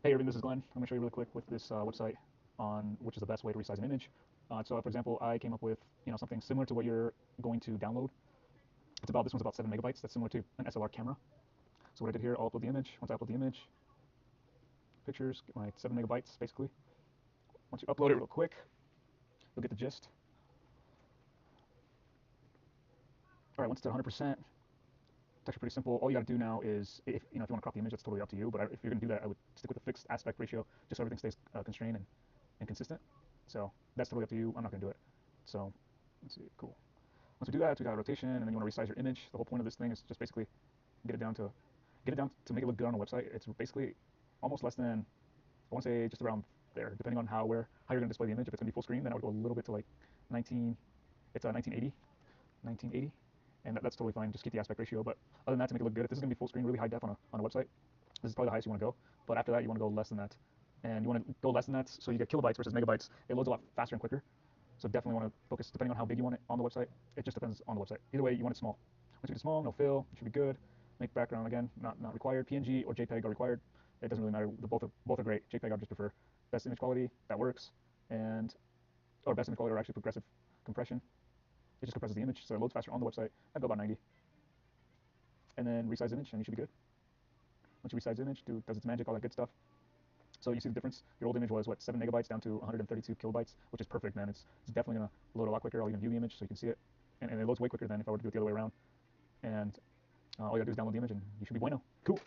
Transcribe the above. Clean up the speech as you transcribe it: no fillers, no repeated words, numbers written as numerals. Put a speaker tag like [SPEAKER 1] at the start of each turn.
[SPEAKER 1] Hey everybody, this is Glenn. I'm going to show you really quick with this website on which is the best way to resize an image. So for example, I came up with something similar to what you're going to download. This one's about 7 megabytes. That's similar to an SLR camera. So what I did here, I'll upload the image. Once I upload the image, pictures, get my 7 megabytes basically. Once you upload it real quick, you'll get the gist. All right, once it's at 100%, it's actually pretty simple. All you got to do now is, if you want to crop the image, that's totally up to you. But if you're going to do that, I would stick with a fixed aspect ratio, just so everything stays constrained and consistent. So that's totally up to you. I'm not going to do it. So let's see, cool. Once we do that, we got a rotation, and then you want to resize your image. The whole point of this thing is just basically get it down to make it look good on a website. It's basically almost less than, I want to say just around there, depending on how you're going to display the image. If it's going to be full screen, then I would go a little bit to like 19. It's 1980, and that's totally fine. Just keep the aspect ratio. But other than that, to make it look good, if this is going to be full screen, really high def on a website, this is probably the highest you want to go. But after that, you want to go less than that, and you want to go less than that so you get kilobytes versus megabytes. It loads a lot faster and quicker. So definitely want to focus, depending on how big you want it on the website. It just depends on the website. Either way, you want it small. Once you get it small, no fill, it should be good. Make background again, not required. PNG or JPEG are required. It doesn't really matter. Both are great. JPEG I just prefer. Best image quality, that works, and or best image quality or actually progressive compression. It just compresses the image, so it loads faster on the website. I'd go about 90, and then resize image, and you should be good. Once you resize image, does its magic, all that good stuff. So you see the difference. Your old image was what, 7 megabytes down to 132 kilobytes, which is perfect, man. It's definitely gonna load a lot quicker. I'll even view the image so you can see it, and it loads way quicker than if I were to do it the other way around. And all you gotta do is download the image, and you should be bueno. Cool.